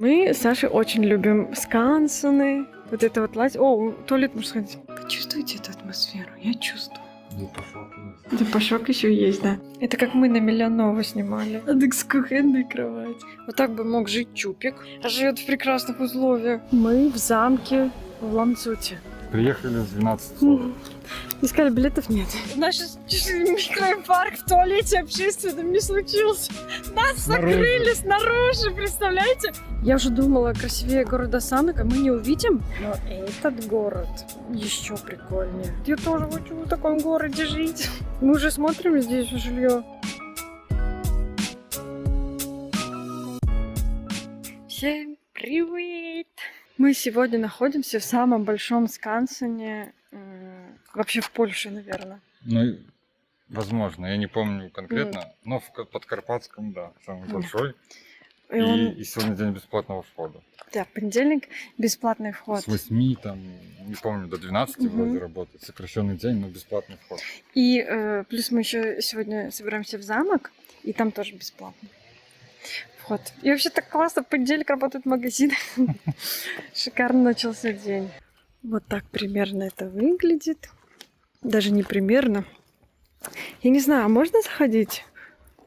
Мы с Сашей очень любим скансены, вот это вот лазь. О, в туалет можно сходить. Почувствуйте эту атмосферу? Я чувствую. Запашок еще есть, да. Это как мы на Миллионова снимали. Адекскухенной кровать. Вот так бы мог жить Чупик. А живет в прекрасных условиях. Мы в замке в Ламцуте. Приехали в 12:40. Искали, билетов нет. У нас сейчас микроинфаркт в туалете общественном не случился. Нас закрыли снаружи, представляете? Я уже думала, красивее города Санака мы не увидим. Но этот город еще прикольнее. Я тоже хочу в таком городе жить. Мы уже смотрим здесь жилье. Всем привет! Мы сегодня находимся в самом большом скансене вообще в Польше, наверное. Ну, возможно, я не помню конкретно, но в Подкарпатском, да, самый большой. И сегодня день бесплатного входа. Да, понедельник бесплатный вход. С 8, там, не помню, до 12 вроде работает. Сокращенный день, но бесплатный вход. И плюс мы еще сегодня собираемся в замок, и там тоже бесплатно вход. И вообще так классно, в понедельник работает магазин. Шикарно начался день. Вот так примерно это выглядит. Даже не примерно. Я не знаю, а можно заходить?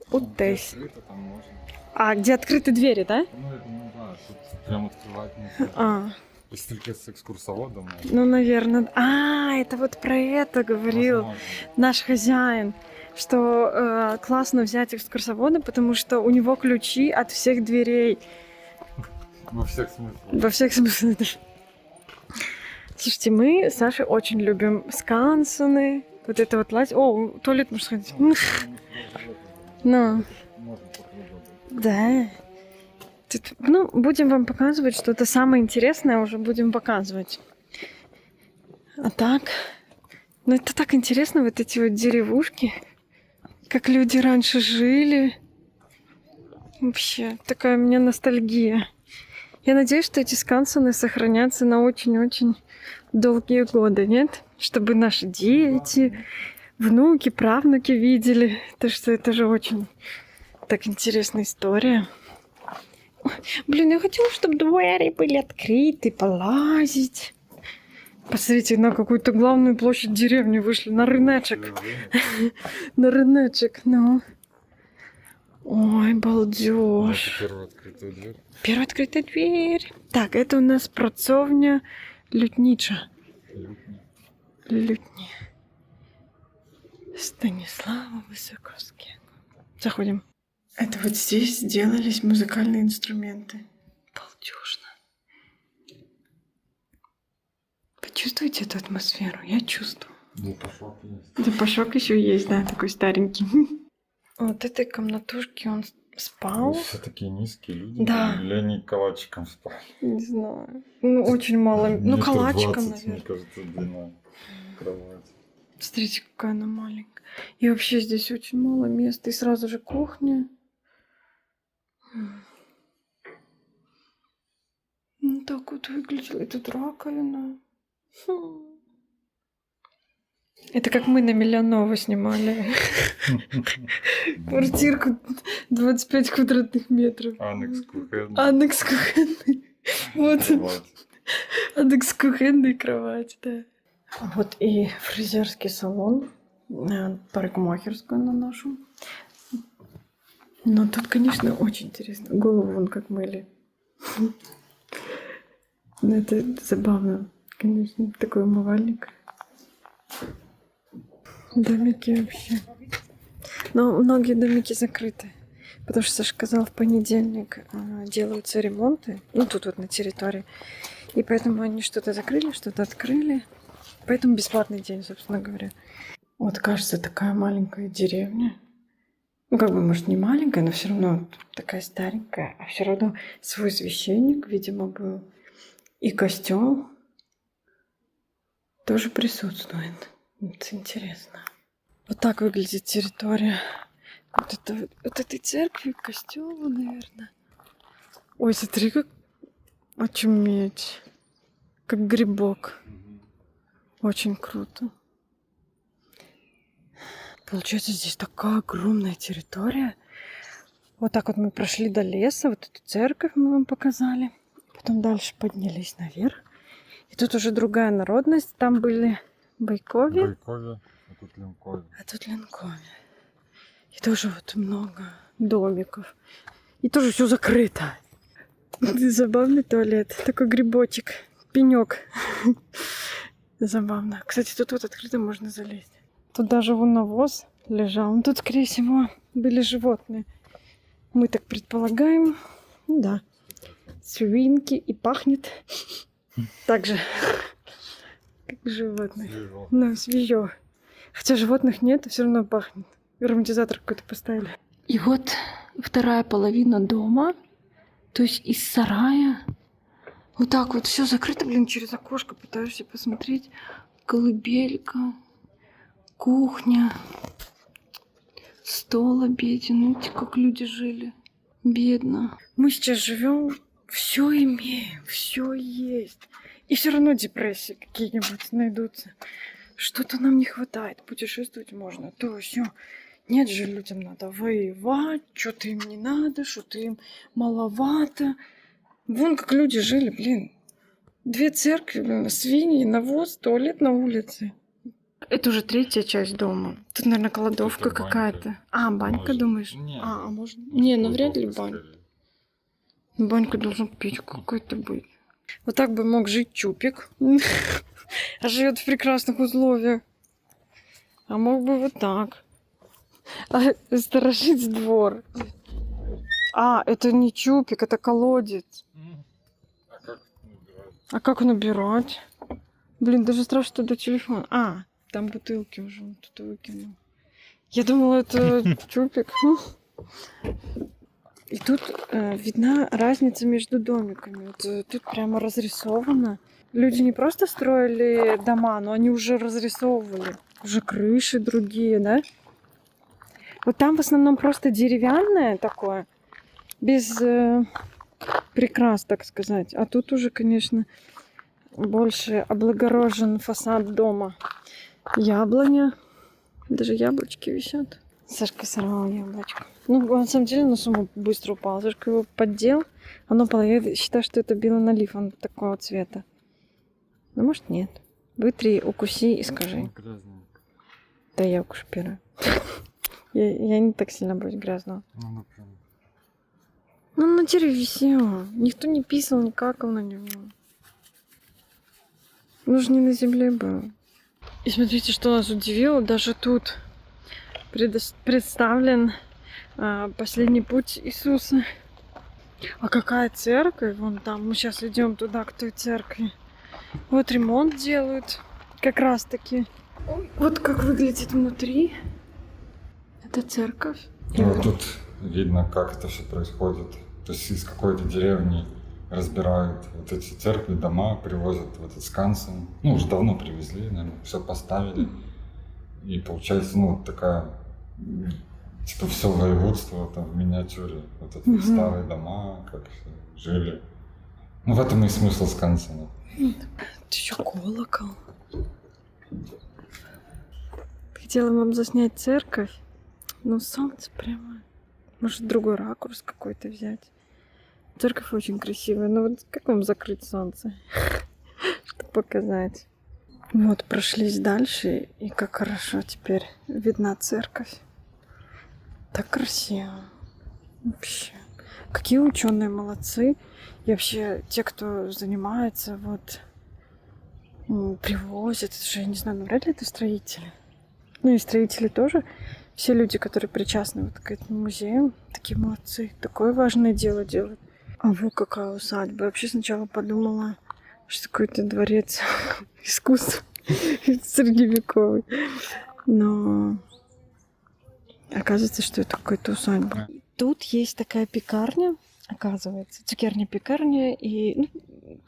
Вот здесь. Там можно. А, где открыты двери, да? Ну, я думаю, да, тут прям открывать нельзя. Если только с экскурсоводом. Ну, наверное. А, это вот про это говорил Возможно. наш хозяин, что классно взять экскурсовода, потому что у него ключи от всех дверей. Во всех смыслах. Во всех смыслах. Слушайте, мы с Сашей очень любим скансены, вот это вот лазь. О, в туалет можно сходить. Ну, Можно попробовать. да. Тут, ну, будем вам показывать что-то самое интересное, уже будем показывать. А так, ну это так интересно, вот эти вот деревушки, как люди раньше жили. Вообще, такая у меня ностальгия. Я надеюсь, что эти скансены сохранятся на очень-очень долгие годы, нет? Чтобы наши дети, внуки, правнуки видели. То, что это же очень так интересная история. Блин, я хотела, чтобы двери были открыты, полазить. Посмотрите, на какую-то главную площадь деревни вышли, на рыночек. На рыночек, ну. Ой, балдеж. Первая открытая дверь. Первая открытая дверь. Так, это у нас працовня Лютнича. Лютни. Станислава Высоковского. Заходим. Это вот здесь делались музыкальные инструменты. Балдежно. Почувствуйте эту атмосферу? Я чувствую. Запашок есть. Запашок еще есть, да, такой старенький. Вот этой комнатушке он спал. Все такие низкие люди. Да. Или они калачиком спали. Не знаю. Ну, очень мало. Ну, Метр калачиком, 20, наверное. мне кажется, длина кровати. Смотрите, какая она маленькая. И вообще здесь очень мало места. И сразу же кухня. Ну, так вот выглядела. И тут раковина. Это как мы на Миллионова снимали. Квартирку 25 квадратных метров. Анекс кухенный. Анекс кухонный. Вот. Анекс кухонной кровать, да. Вот и фрезерский салон. Парикмахерскую на нашу. Но тут, конечно, очень интересно. Голову вон как мыли. Ну, это забавно. Конечно, такой умывальник. Домики вообще. Но многие домики закрыты. Потому что Саша сказал, в понедельник делаются ремонты. Ну, тут вот на территории. И поэтому они что-то закрыли, что-то открыли. Поэтому бесплатный день, собственно говоря. Вот, кажется, такая маленькая деревня. Ну, как бы, может, не маленькая, но все равно такая старенькая. А все равно свой священник, видимо, был. И костел тоже присутствует. Это интересно. Вот так выглядит территория. Вот этой церкви, костела, наверное. Ой, смотри, как очуметь. Как грибок. Очень круто. Получается, здесь такая огромная территория. Вот так вот мы прошли до леса, вот эту церковь мы вам показали. Потом дальше поднялись наверх. И тут уже другая народность. Там были Байкови, Байкове, а тут Линкове. а тут Ленкови. И тоже вот много домиков. И тоже все закрыто. Забавный туалет. Такой грибочек. Пенек. Забавно. Кстати, тут вот открыто можно залезть. Тут даже вон навоз лежал. Ну, тут, скорее всего, были животные. Мы так предполагаем. Ну да. Свинки. И пахнет так же, как животных. Свежо. Ну, свежо. Хотя животных нет, и все равно пахнет. Ароматизатор какой-то поставили. И вот вторая половина дома. То есть из сарая. Вот так вот все закрыто, блин, через окошко пытаешься посмотреть. Колыбелька, кухня, стол обеденный. Видите, как люди жили. Бедно. Мы сейчас живем, все имеем, все есть. И все равно депрессии какие-нибудь найдутся. Что-то нам не хватает. Путешествовать можно, то все. Нет же, людям надо воевать, что-то им не надо, что-то им маловато. Вон как люди жили, блин. 2 церкви, блин, свиньи, навоз, туалет на улице. Это уже 3-я часть дома. Тут, наверное, кладовка Это банька. какая-то. А, банька, Может. думаешь? Не. А может? Не, ну вряд ли Кладовка банька. скорее. Банька должна печка какой-то быть. Вот так бы мог жить Чупик. А живет в прекрасных условиях. А мог бы вот так. А сторожить двор. А, это не Чупик, это колодец. А как набирать? А как набирать? Блин, даже страшно туда телефон. А, там бутылки уже он тут выкинул. Я думала, это Чупик. И тут видна разница между домиками. Вот, тут прямо разрисовано. Люди не просто строили дома, но они уже разрисовывали. Уже крыши другие, да? Вот там в основном просто деревянное такое. Без прикрас, так сказать. А тут уже, конечно, больше облагорожен фасад дома. Яблоня. Даже яблочки висят. Сашка сорвал яблочко. Ну, на самом деле, оно само быстро упало. Сашка его поддел. Оно упало. Я считаю, что это белый налив. Он такого цвета. Ну, может, нет. Вытри, укуси и скажи. Грязненько. Да я укушу первая. Я не так сильно боюсь грязного. Ну, прям. Ну, на дереве висело. Никто не писал, не какал на него. Ну же не на земле был. И смотрите, что нас удивило. Даже тут представлен последний путь Иисуса. А какая церковь? Вон там. Мы сейчас идем туда, к той церкви. Вот ремонт делают. Как раз таки. Вот как выглядит внутри. Это церковь. Ну, тут видно, как это все происходит. То есть из какой-то деревни разбирают вот эти церкви, дома, привозят в этот Скансен. Ну, уже давно привезли, наверное, все поставили. И получается, ну, такая, типа, все воеводство там в миниатюре. Вот эти старые дома, как все жили. Ну, в этом и смысл Скансена. Это еще колокол. Хотела вам заснять церковь, но солнце прямо... Может, другой ракурс какой-то взять. Церковь очень красивая, но вот как вам закрыть солнце? Чтобы показать. Вот, прошлись дальше, и как хорошо теперь видна церковь. Так красиво. Вообще. Какие ученые молодцы. И вообще, те, кто занимается, вот, привозят, это же, я не знаю, вряд ли это строители. Ну и строители тоже. Все люди, которые причастны вот к этому музею, такие молодцы. Такое важное дело делают. А вот какая усадьба. Я вообще сначала подумала, что какой-то дворец искусства средневековый. Но оказывается, что это какая-то усадьба. Тут есть такая пекарня, оказывается. Цукерня-пекарня. И ну,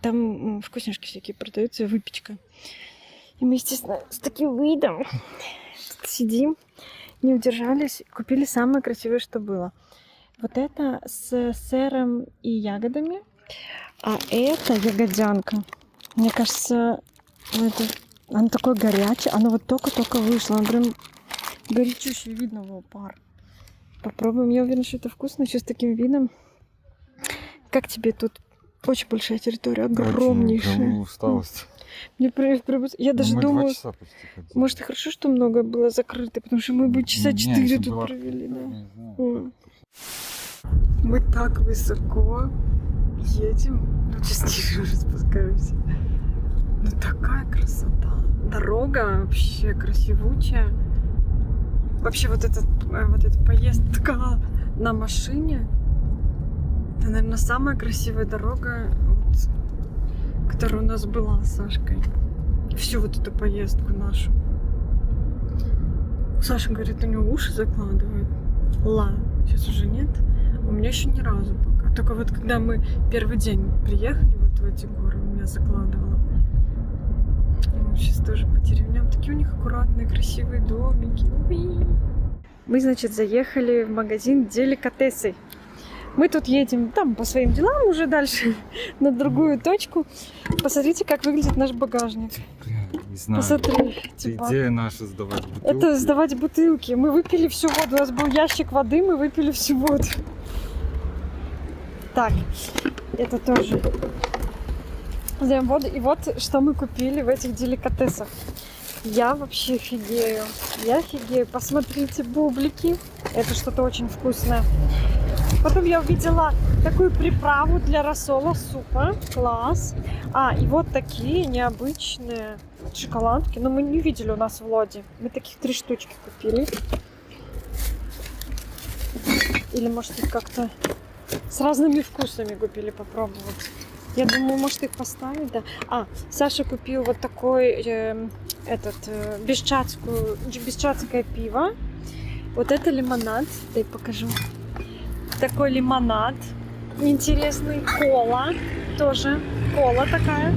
там вкусняшки всякие продаются, выпечка. И мы, естественно, с таким видом тут сидим. Не удержались, купили самое красивое, что было. Вот это с сыром и ягодами, а это ягодянка. Мне кажется, оно такое горячее, оно вот только-только вышло, оно прям горячущее, видно его пар. Попробуем. Я уверена, что это вкусно, еще с таким видом. Как тебе тут? Очень большая территория, огромнейшая. Очень усталость. Мне я даже Мы думаю, 2 часа почти ходили. может, и хорошо, что много было закрыто, потому что мы бы часа Не, 4 если тут была- провели, да. Не знаю. Мы так высоко едем. Ну, частично уже спускаемся. Ну, такая красота. Дорога вообще красивучая. Вообще вот эта поездка на машине, это, наверное, самая красивая дорога, вот, которая у нас была с Сашкой. Всю вот эту поездку нашу. Саша говорит, у него уши закладывают. Сейчас уже нет. У меня еще ни разу пока. Только вот когда мы первый день приехали вот в эти горы, у меня закладывало. Сейчас тоже по деревням. Такие у них аккуратные, красивые домики. Уи. Мы, значит, заехали в магазин деликатесы. Мы тут едем там по своим делам уже дальше, на другую точку. Посмотрите, как выглядит наш багажник. Не знаю. Посмотри. Это Типа. идея наша сдавать бутылки. Это сдавать бутылки. Мы выпили всю воду. У нас был ящик воды, мы выпили всю воду. Так, это тоже. Сдаем воду. И вот что мы купили в этих деликатесах. Я вообще офигею. Я офигею. Посмотрите, бублики. Это что-то очень вкусное. Потом я увидела такую приправу для рассола супа. Класс. И вот такие необычные шоколадки. Но мы не видели у нас в Лоде. Мы таких 3 штучки купили. Или, может, их как-то с разными вкусами купили попробовать. Я думаю, может, их поставить, да. Саша купил вот такой бесчатское пиво. Вот это лимонад. Дай покажу. Такой лимонад интересный. Кола тоже. Кола такая.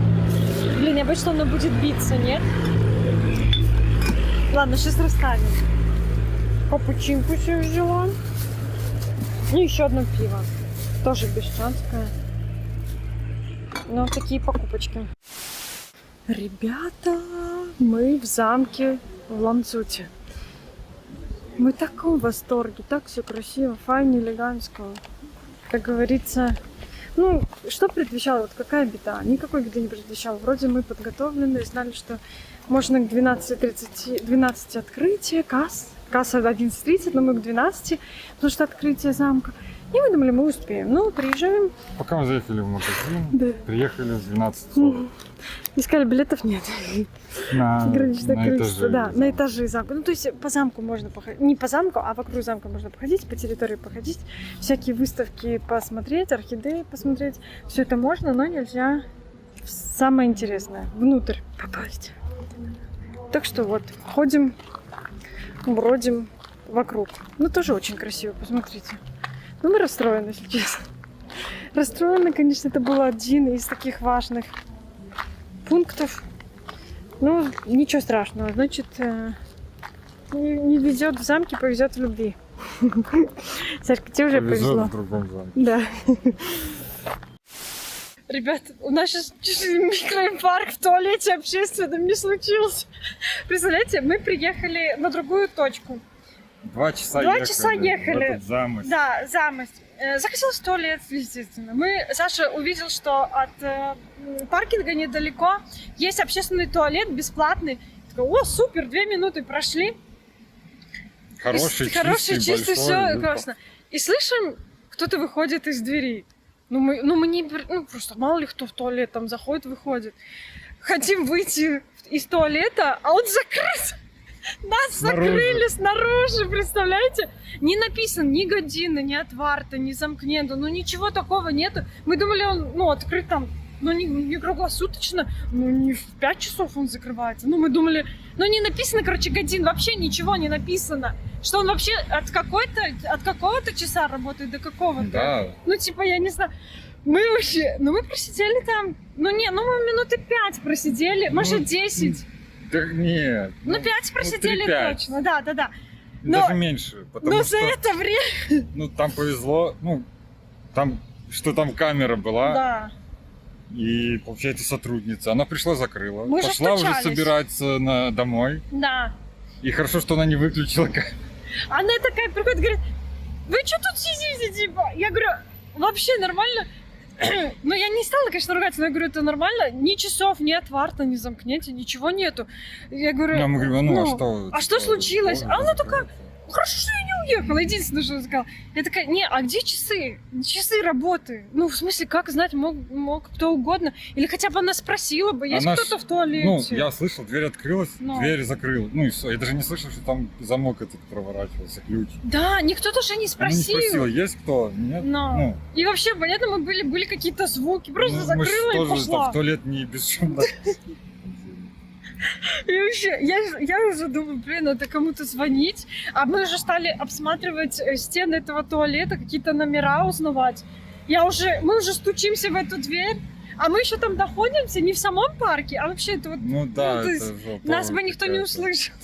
Блин, необычно она будет биться, нет? Ладно, сейчас расставим. Капучинку себе взяла. И еще одно пиво. Тоже бесчатское. Ну, такие покупочки. Ребята, мы в замке в Ланцуте. Мы в таком восторге, так все красиво, файно, элегантно. Как говорится, ну, что предвещало, вот какая беда? Никакой беды не предвещало. Вроде мы подготовлены, знали, что можно к 12 открытия, касса в 11:30, но мы к 12, потому что открытие замка. И мы думали, мы успеем. Ну, приезжаем. Пока мы заехали в магазин, Да. приехали в 12:40. Искали, билетов нет. На Ограниченное количество, этажи да, замка. на этажи замка. Ну, то есть по замку можно походить. Не по замку, а вокруг замка можно походить, по территории походить. Всякие выставки посмотреть, орхидеи посмотреть. Все это можно, но нельзя самое интересное, внутрь попасть. Так что вот, ходим, бродим вокруг. Ну, тоже очень красиво, посмотрите. Ну, мы расстроены, если честно. Расстроены, конечно, это был один из таких важных пунктов. Ну, ничего страшного. Значит, не везет в замке, повезет в любви. Сашка, тебе уже Повезет повезло. в другом замке. Да. Ребят, у нас сейчас чуть ли микроинфаркт в туалете общественном не случился. Представляете, мы приехали на другую точку. 2 часа 2 ехали. часа ехали. В этот замысел. Да, замысел. Захотелось в туалет, естественно. Саша увидел, что от паркинга недалеко есть общественный туалет бесплатный. Такой, о, супер, 2 минуты прошли. Хороший, Хороший, чистый, большой, все ну, классно. И слышим, кто-то выходит из двери. Мы не... Ну, просто мало ли кто в туалет там заходит, выходит. Хотим выйти из туалета, а он закрыт. Нас закрыли снаружи, представляете? Не написано ни годины, ни отварта, ни замкнето, ну ничего такого нету. Мы думали, он, открыт там, не круглосуточно, не в 5 часов он закрывается. Мы думали, не написано, годин, вообще ничего не написано. Что он вообще от какого-то часа работает до какого-то. Да. Я не знаю. Мы просидели там, мы минуты 5 просидели, может 10. Да нет. 5 просидели 3-5. точно, да. Даже меньше. Потому За это время... там повезло, там камера была. Да. И, получается, сотрудница. Она пришла, закрыла. Мы же Пошла уже стучались. собираться домой. Да. И хорошо, что она не выключила камеру. Она такая приходит, говорит, вы что тут сидите, типа? Я говорю, вообще нормально? Ну, я не стала, конечно, ругаться, но я говорю, это нормально? Ни часов, ни отварта не замкнете, ничего нету. Я говорю, Я ему говорю, ну, а что? а что случилось? А она такая, хорошо, что я не уехала. Единственное, что она сказала. Я такая, не, а где часы? Часы работы. Ну, в смысле, как знать, мог кто угодно. Или хотя бы она спросила бы, есть Она кто-то в туалете. Ну, я слышал, дверь открылась, Но. дверь закрыл. Ну и все. Я даже не слышал, что там замок этот проворачивался, ключ. Да, никто даже не Она не спросил. спросила, есть кто? Нет? Но. Ну, И вообще, понятно, мы были какие-то звуки. Просто мы ж закрыла и тоже пошла. там в туалет не бесшумно. И вообще, я уже думаю, блин, надо кому-то звонить. А мы уже стали обсматривать стены этого туалета, какие-то номера узнавать. Мы уже стучимся в эту дверь, а мы еще там находимся не в самом парке, а вообще это вот... Ну да, то это есть жопа нас бы никто не какая-то. услышал.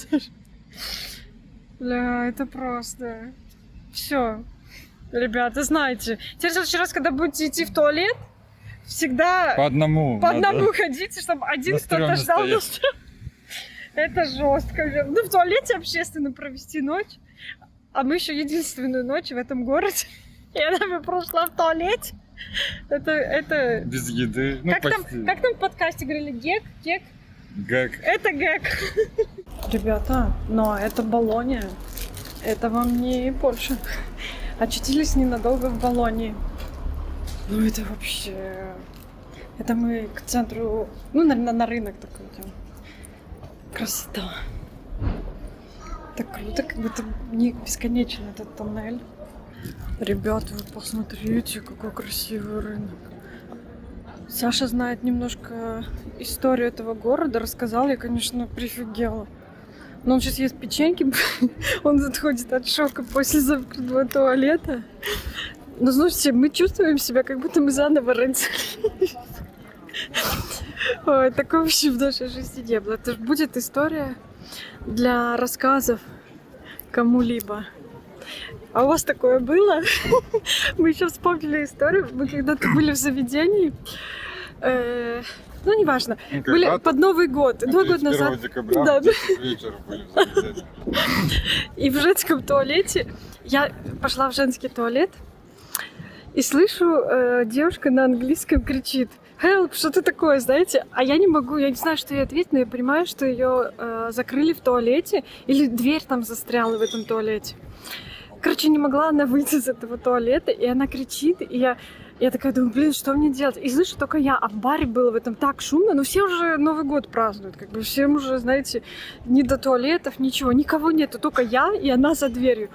Бля, это просто... Все. Ребята, знаете, теперь в следующий раз, когда будете идти в туалет, всегда По одному. по надо. одному ходите, чтобы один На кто-то стрёме ждал. стоять. Это жестко. Ну, в туалете общественно провести ночь. А мы еще единственную ночь в этом городе. И она бы прошла в туалете. Это... Без еды. Ну, Как почти. там в подкасте говорили? Гек? Гэг. Это гэг. Ребята, но это Болонья. Это вам не Польша. Очутились ненадолго в Болонье. Ну, это вообще... Это мы к центру... Ну, на рынок такой идем. Красота. Так круто, как будто не бесконечен этот тоннель. Ребята, вы посмотрите, какой красивый рынок. Саша знает немножко историю этого города, рассказал, я, конечно, прифигела. Но он сейчас ест печеньки, он отходит от шока после закрытого туалета. Но, слушайте, мы чувствуем себя, как будто мы заново родились. Ой, такого вообще в нашей жизни не было. Это будет история для рассказов кому-либо. А у вас такое было? Мы еще вспомнили историю. Мы когда-то были в заведении. Ну, неважно. Были под Новый год. 2 года назад. декабря, Да. в 10 вечера были в заведении. И в женском туалете. Я пошла в женский туалет. И слышу, девушка на английском кричит: «Help, что ты такое?» Знаете? А я не могу, я не знаю, что ей ответить, но я понимаю, что ее закрыли в туалете. Или дверь там застряла в этом туалете. Короче, не могла она выйти из этого туалета, и она кричит, и я такая думаю, блин, что мне делать? И слышу только я, а в баре было в этом так шумно, но все уже Новый год празднуют, как бы всем уже, знаете, не до туалетов, ничего, никого нету, только я и она за дверью.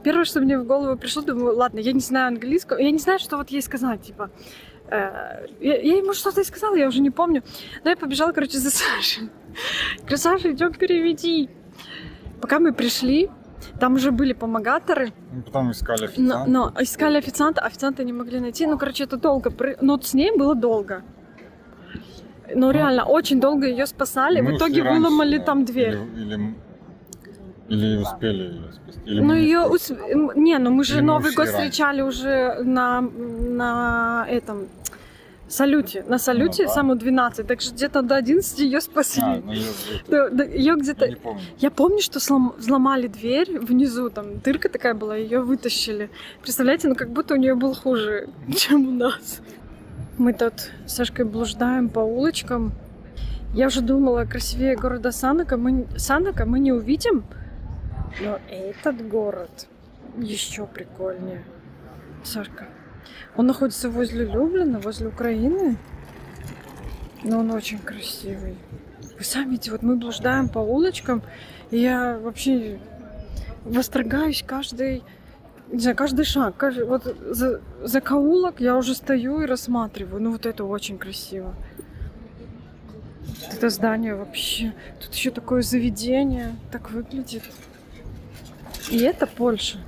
Первое, что мне в голову пришло, думаю, ладно, я не знаю английского, я не знаю, что вот ей сказать, типа, я ему что-то и сказала, я уже не помню, но я побежала, короче, за Сашей. Говорю, Саша, идем переведи. Пока мы пришли, там уже были помогаторы. Ну, потом искали официанта. Но искали официанта не могли найти. Ну, короче, это долго. Но с ней было долго. Ну, реально, очень долго ее спасали. Мы В итоге ушли выломали раньше, там да. дверь. Или успели ее спасти. Или Ну, мы не ее... успели. Не, ну мы же Или мы Новый ушли год раньше. встречали уже на этом... салюте. На салюте Ну, да. саму 12. Так что где-то до 11 ее спасли. Ну ее Ее где-то... я не помню. Я помню, что взломали дверь внизу, там дырка такая была, ее вытащили. Представляете, ну как будто у нее был хуже, чем у нас. Мы тут с Сашкой блуждаем по улочкам. Я уже думала, красивее города Санака мы не увидим. Но этот город еще прикольнее. Сашка, он находится возле Люблина, возле Украины. Но он очень красивый. Вы сами видите, вот мы блуждаем по улочкам, и я вообще восторгаюсь каждый шаг. Вот за закоулок я уже стою и рассматриваю. Ну вот это очень красиво. Это здание вообще. Тут еще такое заведение. Так выглядит. И это Польша.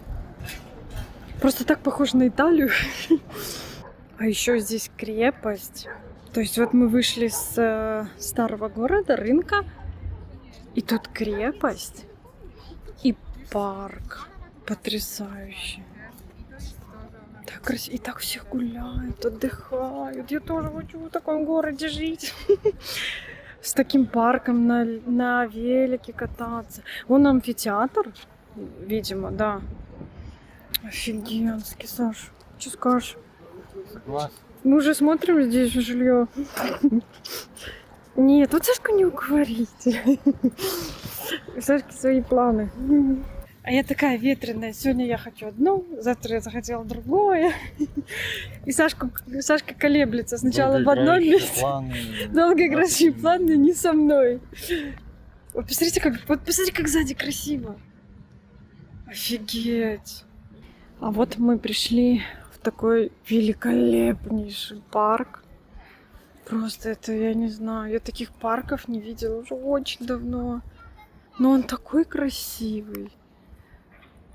Просто так похоже на Италию. А еще здесь крепость. То есть вот мы вышли с старого города, рынка, и тут крепость и парк. Потрясающий. Так красиво. И так все гуляют, отдыхают. Я тоже хочу в таком городе жить. С таким парком на велике кататься. Вон амфитеатр, видимо, да. Офигенский, Саш. Что скажешь? Согласен. Мы уже смотрим здесь жилье. Нет, вот Сашку не уговорите. У Сашки свои планы. А я такая ветреная. Сегодня я хочу одно, завтра я захотела другое. И Сашка колеблется. Сначала в одном месте. Долгоиграющие планы не со мной. Вот посмотрите, как сзади красиво. Офигеть. А вот мы пришли в такой великолепнейший парк. Просто это, я не знаю, я таких парков не видела уже очень давно. Но он такой красивый.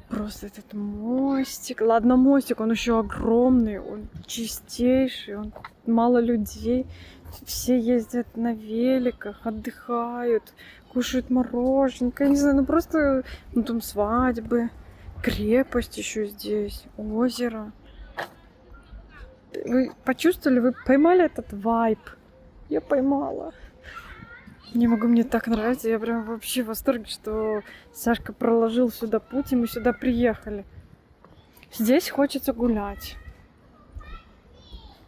Просто этот мостик. Ладно, мостик, он еще огромный, он чистейший, он мало людей. Все ездят на великах, отдыхают, кушают мороженка. Я не знаю, ну просто, ну там свадьбы, крепость еще здесь, озеро. Вы почувствовали, вы поймали этот вайб? Я поймала. Не могу, мне так нравится. Я прям вообще в восторге, что Сашка проложил сюда путь, и мы сюда приехали. Здесь хочется гулять.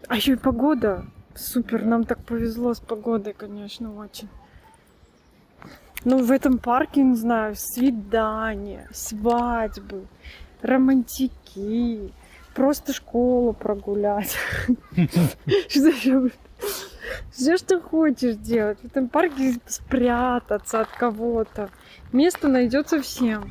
А еще и погода. Супер, нам так повезло с погодой, конечно, очень. Ну, в этом парке, не знаю, свидания, свадьбы, романтики, просто школу прогулять. Что еще? Все, что хочешь делать. В этом парке спрятаться от кого-то. Место найдется всем.